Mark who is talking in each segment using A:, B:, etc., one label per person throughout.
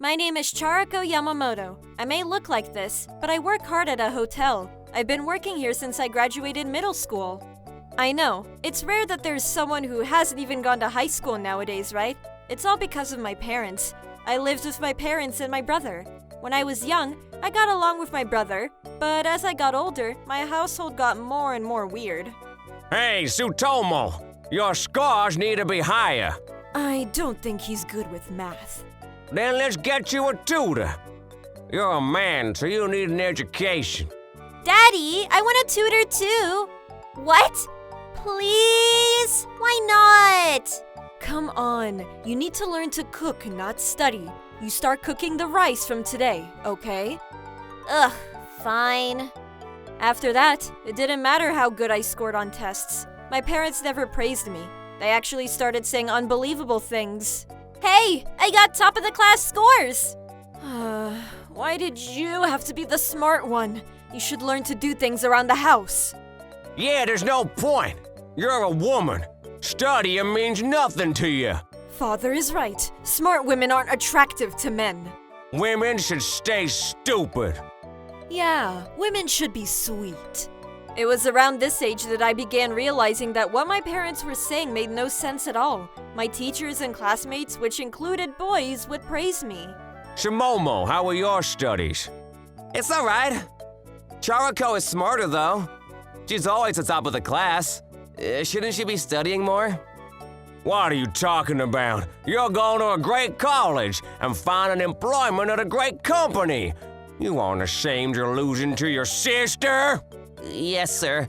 A: My name is Charako Yamamoto. I may look like this, but I work hard at a hotel. I've been working here since I graduated middle school. I know, it's rare that there's someone who hasn't even gone to high school nowadays, right? It's all because of my parents. I lived with my parents and my brother. When I was young, I got along with my brother, but as I got older, my household got more and more weird.
B: Hey, Tsutomu! Your scores need to be higher.
A: I don't think he's good with math.
B: Then let's get you a tutor. You're a man, so you need an education.
A: Daddy, I want a tutor too. What? Please? Why not? Come on, you need to learn to cook, not study. You start cooking the rice from today, okay? Ugh, fine. After that, it didn't matter how good I scored on tests. My parents never praised me. They actually started saying unbelievable things. Hey, I got top of the class scores! Why did you have to be the smart one? You should learn to do things around the house.
B: Yeah, there's no point. You're a woman. Studying means nothing to you.
A: Father is right. Smart women aren't attractive to men.
B: Women should stay stupid.
A: Yeah, women should be sweet. It was around this age that I began realizing that what my parents were saying made no sense at all. My teachers and classmates, which included boys, would praise me.
B: Shimomo, how were your studies?
C: It's alright. Charako is smarter though. She's always at the top of the class. Shouldn't she be studying more?
B: What are you talking about? You're going to a great college and finding employment at a great company. You aren't ashamed you're losing to your sister?
C: Yes, sir.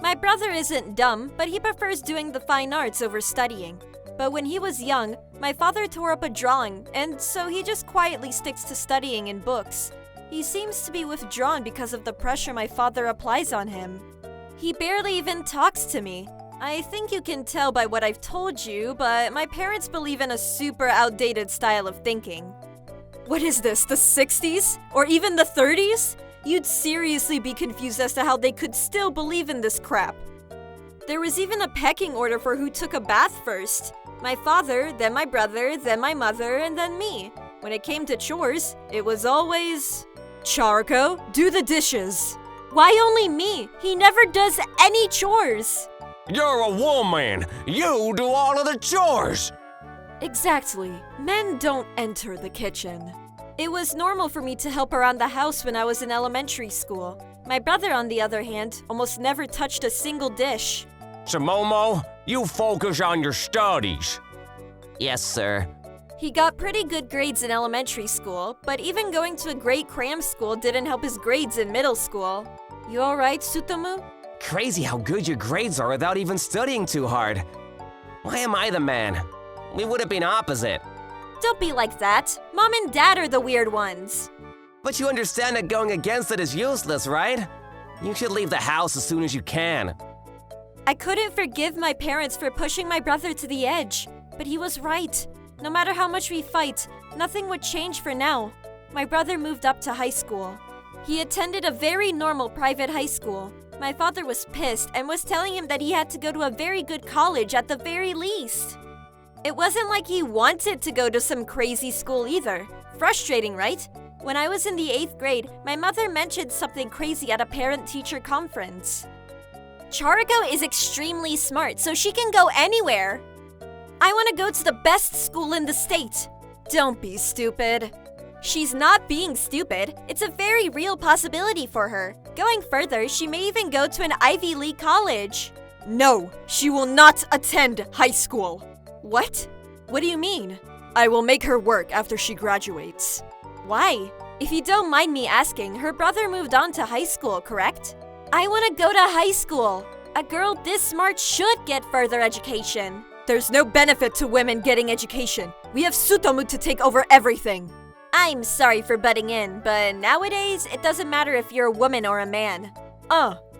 A: My brother isn't dumb, but he prefers doing the fine arts over studying. But when he was young, my father tore up a drawing, and so he just quietly sticks to studying in books. He seems to be withdrawn because of the pressure my father applies on him. He barely even talks to me. I think you can tell by what I've told you, but my parents believe in a super outdated style of thinking. What is this, the 60s? Or even the 30s? You'd seriously be confused as to how they could still believe in this crap. There was even a pecking order for who took a bath first. My father, then my brother, then my mother, and then me. When it came to chores, it was always... Charako, do the dishes. Why only me? He never does any chores.
B: You're a woman. You do all of the chores.
A: Exactly. Men don't enter the kitchen. It was normal for me to help around the house when I was in elementary school. My brother, on the other hand, almost never touched a single dish.
B: Shimomo, you focus on your studies.
C: Yes, sir.
A: He got pretty good grades in elementary school, but even going to a great cram school didn't help his grades in middle school. You alright, Tsutomu?
C: Crazy how good your grades are without even studying too hard. Why am I the man? We would have been opposite.
A: Don't be like that. Mom and Dad are the weird ones.
C: But you understand that going against it is useless, right? You should leave the house as soon as you can.
A: I couldn't forgive my parents for pushing my brother to the edge, but he was right. No matter how much we fight, nothing would change for now. My brother moved up to high school. He attended a very normal private high school. My father was pissed and was telling him that he had to go to a very good college at the very least. It wasn't like he wanted to go to some crazy school either. Frustrating, right? When I was in the 8th grade, my mother mentioned something crazy at a parent-teacher conference. Charako is extremely smart, so she can go anywhere. I want to go to the best school in the state. Don't be stupid. She's not being stupid. It's a very real possibility for her. Going further, she may even go to an Ivy League college. No, she will not attend high school. What? What do you mean? I will make her work after she graduates. Why? If you don't mind me asking, her brother moved on to high school, correct? I want to go to high school. A girl this smart should get further education. There's no benefit to women getting education. We have Tsutomu to take over everything. I'm sorry for butting in, but nowadays it doesn't matter if you're a woman or a man.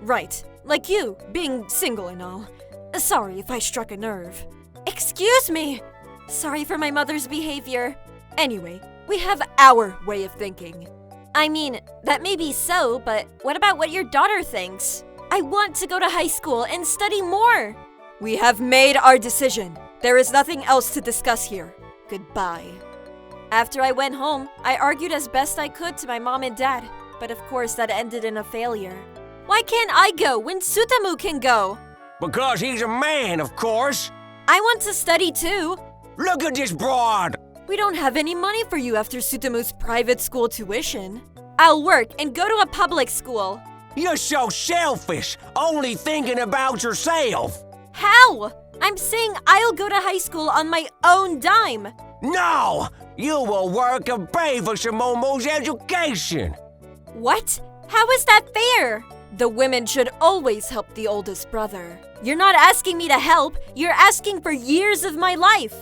A: Right. Like you, being single and all. Sorry if I struck a nerve. Excuse me! Sorry for my mother's behavior. Anyway, we have our way of thinking. I mean, that may be so, but what about what your daughter thinks? I want to go to high school and study more! We have made our decision. There is nothing else to discuss here. Goodbye. After I went home, I argued as best I could to my mom and dad, but of course that ended in a failure. Why can't I go when Sutamu can go?
B: Because he's a man, of course.
A: I want to study too.
B: Look at this broad.
A: We don't have any money for you after Sutamu's private school tuition. I'll work and go to a public school.
B: You're so selfish, only thinking about yourself.
A: How? I'm saying I'll go to high school on my own dime.
B: No! You will work and pay for Shimomo's education.
A: What? How is that fair? The women should always help the oldest brother. You're not asking me to help, you're asking for years of my life.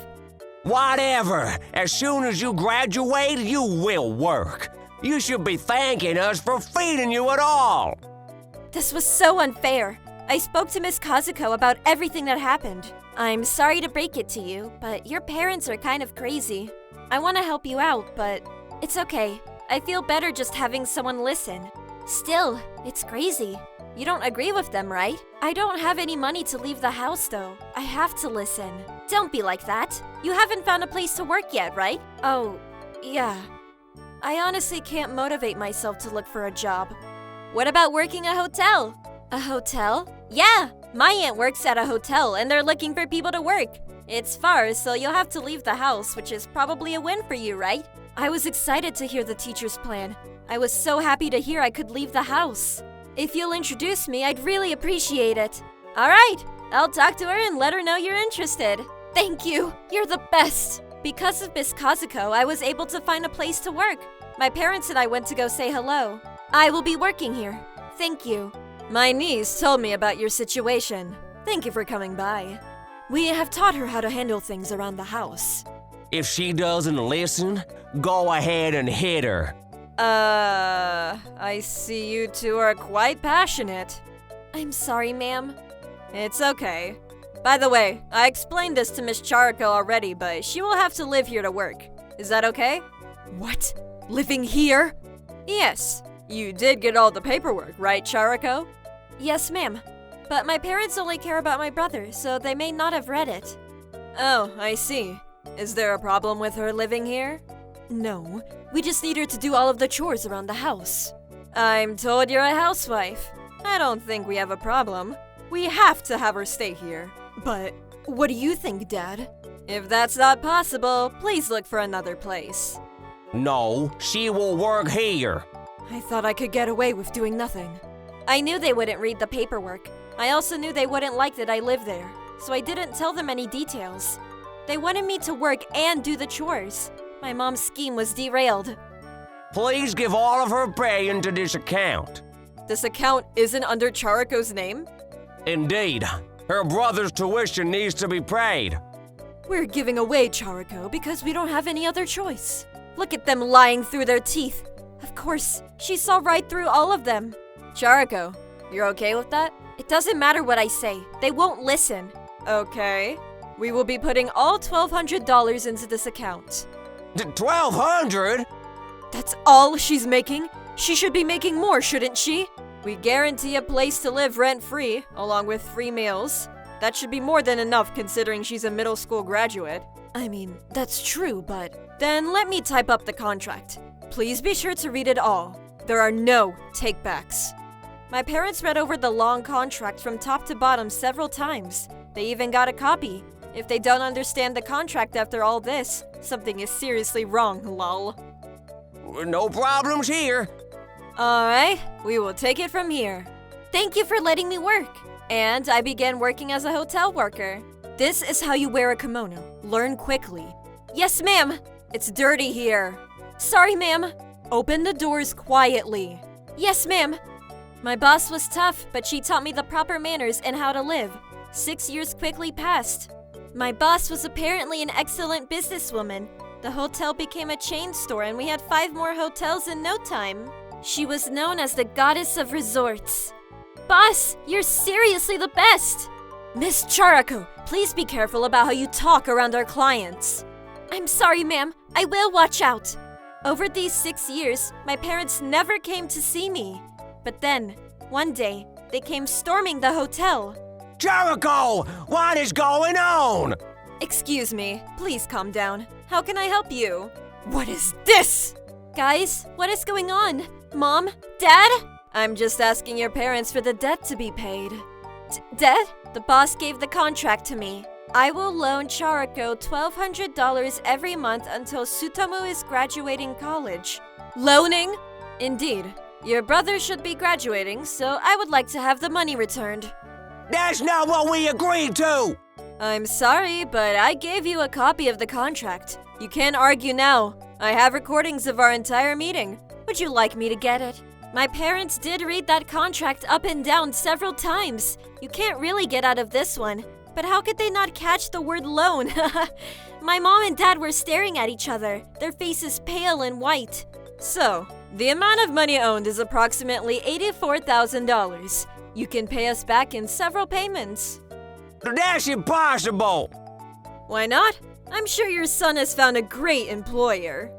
B: Whatever. As soon as you graduate, you will work. You should be thanking us for feeding you at all.
A: This was so unfair. I spoke to Miss Kazuko about everything that happened. I'm sorry to break it to you, but your parents are kind of crazy. I want to help you out, but it's okay. I feel better just having someone listen. Still, it's crazy. You don't agree with them, right? I don't have any money to leave the house, though. I have to listen. Don't be like that. You haven't found a place to work yet, right? Oh, yeah. I honestly can't motivate myself to look for a job. What about working a hotel? A hotel? Yeah, my aunt works at a hotel and they're looking for people to work. It's far, so you'll have to leave the house, which is probably a win for you, right? I was excited to hear the teacher's plan. I was so happy to hear I could leave the house. If you'll introduce me, I'd really appreciate it. All right, I'll talk to her and let her know you're interested. Thank you, you're the best. Because of Miss Kazuko, I was able to find a place to work. My parents and I went to go say hello. I will be working here. Thank you. My niece told me about your situation. Thank you for coming by. We have taught her how to handle things around the house.
B: If she doesn't listen, go ahead and hit her.
A: I see you two are quite passionate. I'm sorry, ma'am. It's okay. By the way, I explained this to Miss Chariko already, but she will have to live here to work. Is that okay? What? Living here? Yes. You did get all the paperwork, right, Chariko? Yes, ma'am. But my parents only care about my brother, so they may not have read it. Oh, I see. Is there a problem with her living here? No. We just need her to do all of the chores around the house. I'm told you're a housewife. I don't think we have a problem. We have to have her stay here. But what do you think, Dad? If that's not possible, please look for another place.
B: No, she will work here.
A: I thought I could get away with doing nothing. I knew they wouldn't read the paperwork. I also knew they wouldn't like that I live there, so I didn't tell them any details. They wanted me to work and do the chores. My mom's scheme was derailed.
B: Please give all of her pay into this account.
A: This account isn't under Chariko's name?
B: Indeed. Her brother's tuition needs to be paid.
A: We're giving away Chariko because we don't have any other choice. Look at them lying through their teeth. Of course, she saw right through all of them. Chariko, you're okay with that? It doesn't matter what I say. They won't listen. Okay. We will be putting all $1,200 into this account.
B: $1,200?
A: That's all she's making? She should be making more, shouldn't she? We guarantee a place to live rent-free, along with free meals. That should be more than enough considering she's a middle school graduate. I mean, that's true, but... Then let me type up the contract. Please be sure to read it all. There are no take-backs. My parents read over the long contract from top to bottom several times. They even got a copy. If they don't understand the contract after all this, something is seriously wrong, lol.
B: No problems here.
A: Alright, we will take it from here. Thank you for letting me work. And I began working as a hotel worker. This is how you wear a kimono. Learn quickly. Yes, ma'am. It's dirty here. Sorry, ma'am. Open the doors quietly. Yes, ma'am. My boss was tough, but she taught me the proper manners and how to live. 6 years quickly passed. My boss was apparently an excellent businesswoman. The hotel became a chain store and we had 5 more hotels in no time. She was known as the goddess of resorts. Boss, you're seriously the best! Miss Chariko, please be careful about how you talk around our clients. I'm sorry, ma'am. I will watch out. Over these 6 years, my parents never came to see me. But then, one day, they came storming the hotel.
B: Jericho! What is going on?
A: Excuse me. Please calm down. How can I help you? What is this? Guys, what is going on? Mom? Dad? I'm just asking your parents for the debt to be paid. Debt? The boss gave the contract to me. I will loan Charako $1,200 every month until Sutomu is graduating college. Loaning? Indeed. Your brother should be graduating, so I would like to have the money returned.
B: That's not what we agreed to!
A: I'm sorry, but I gave you a copy of the contract. You can't argue now. I have recordings of our entire meeting. Would you like me to get it? My parents did read that contract up and down several times. You can't really get out of this one. But how could they not catch the word loan? My mom and dad were staring at each other, their faces pale and white. So, the amount of money owed is approximately $84,000. You can pay us back in several payments.
B: That's impossible!
A: Why not? I'm sure your son has found a great employer.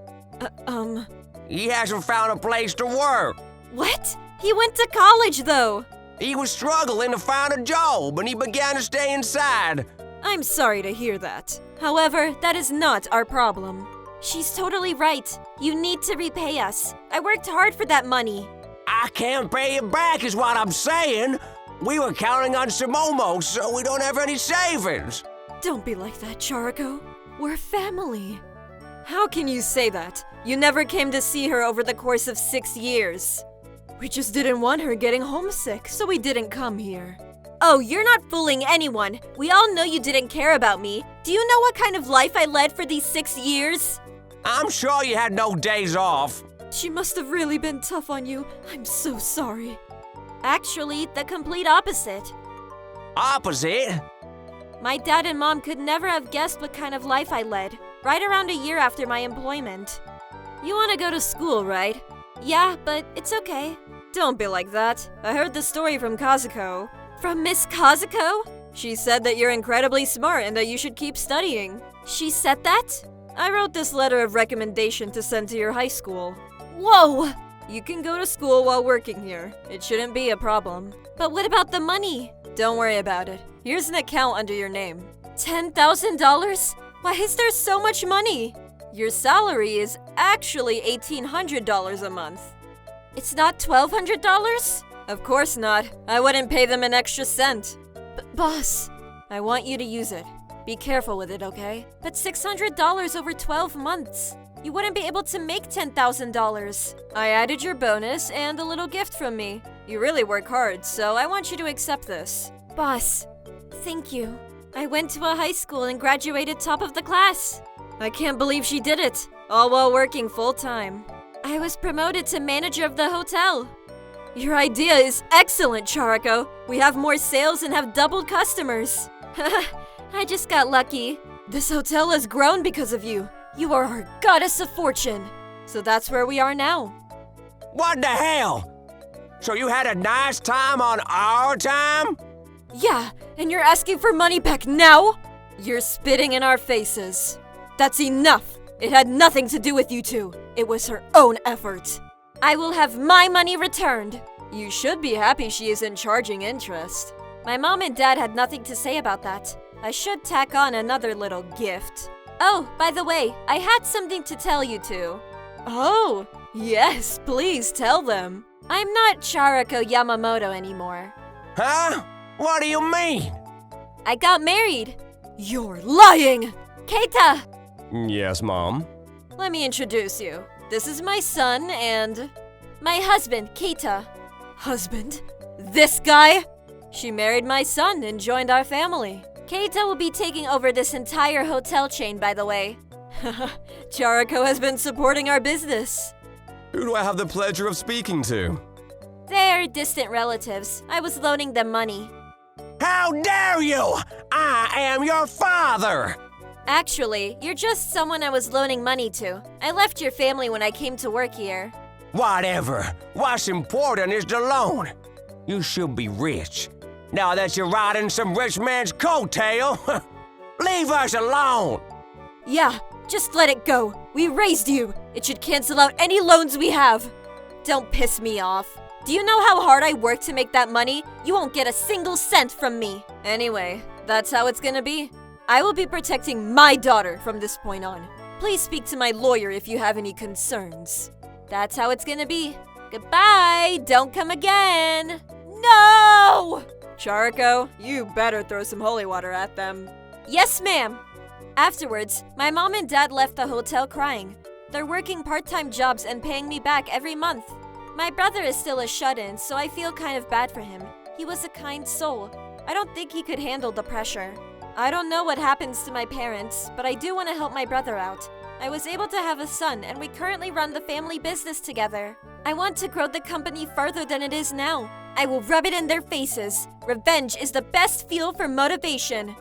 B: He hasn't found a place to work.
A: What? He went to college, though.
B: He was struggling to find a job, and he began to stay inside.
A: I'm sorry to hear that. However, that is not our problem. She's totally right. You need to repay us. I worked hard for that money.
B: I can't pay it back is what I'm saying. We were counting on Sumomo, so we don't have any savings.
A: Don't be like that, Charako. We're family. How can you say that? You never came to see her over the course of 6 years. We just didn't want her getting homesick, so we didn't come here. Oh, you're not fooling anyone. We all know you didn't care about me. Do you know what kind of life I led for these 6 years?
B: I'm sure you had no days off.
A: She must have really been tough on you. I'm so sorry. Actually, the complete opposite.
B: Opposite?
A: My dad and mom could never have guessed what kind of life I led, right around a year after my employment. You want to go to school, right? Yeah, but it's okay. Don't be like that. I heard the story from Kazuko. From Miss Kazuko? She said that you're incredibly smart and that you should keep studying. She said that? I wrote this letter of recommendation to send to your high school. Whoa! You can go to school while working here. It shouldn't be a problem. But what about the money? Don't worry about it. Here's an account under your name. $10,000? Why is there so much money? Your salary is actually $1,800 a month. It's not $1,200? Of course not. I wouldn't pay them an extra cent. Boss, I want you to use it. Be careful with it, okay? But $600 over 12 months. You wouldn't be able to make $10,000. I added your bonus and a little gift from me. You really work hard, so I want you to accept this. Boss, thank you. I went to a high school and graduated top of the class. I can't believe she did it, all while working full-time. I was promoted to manager of the hotel. Your idea is excellent, Charako. We have more sales and have doubled customers. I just got lucky. This hotel has grown because of you. You are our goddess of fortune. So that's where we are now.
B: What the hell? So you had a nice time on our time?
A: Yeah, and you're asking for money back now? You're spitting in our faces. That's enough. It had nothing to do with you two. It was her own effort. I will have my money returned. You should be happy she isn't charging interest. My mom and dad had nothing to say about that. I should tack on another little gift. Oh, by the way, I had something to tell you two. Oh, yes, please tell them. I'm not Charako Yamamoto anymore.
B: Huh? What do you mean?
A: I got married. You're lying! Keita!
B: Yes, Mom.
A: Let me introduce you. This is my son and my husband, Keita. Husband? This guy? She married my son and joined our family. Keita will be taking over this entire hotel chain, by the way. Charako has been supporting our business.
D: Who do I have the pleasure of speaking to?
A: They're distant relatives. I was loaning them money.
B: How dare you! I am your father!
A: Actually, you're just someone I was loaning money to. I left your family when I came to work here.
B: Whatever. What's important is the loan. You should be rich. Now that you're riding some rich man's coattail, leave us alone!
A: Yeah, just let it go. We raised you. It should cancel out any loans we have. Don't piss me off. Do you know how hard I worked to make that money? You won't get a single cent from me. Anyway, that's how it's gonna be. I will be protecting my daughter from this point on. Please speak to my lawyer if you have any concerns. That's how it's gonna be. Goodbye! Don't come again! No! Charco, you better throw some holy water at them. Yes, ma'am! Afterwards, my mom and dad left the hotel crying. They're working part-time jobs and paying me back every month. My brother is still a shut-in, so I feel kind of bad for him. He was a kind soul. I don't think he could handle the pressure. I don't know what happens to my parents, but I do want to help my brother out. I was able to have a son, and we currently run the family business together. I want to grow the company further than it is now. I will rub it in their faces. Revenge is the best fuel for motivation.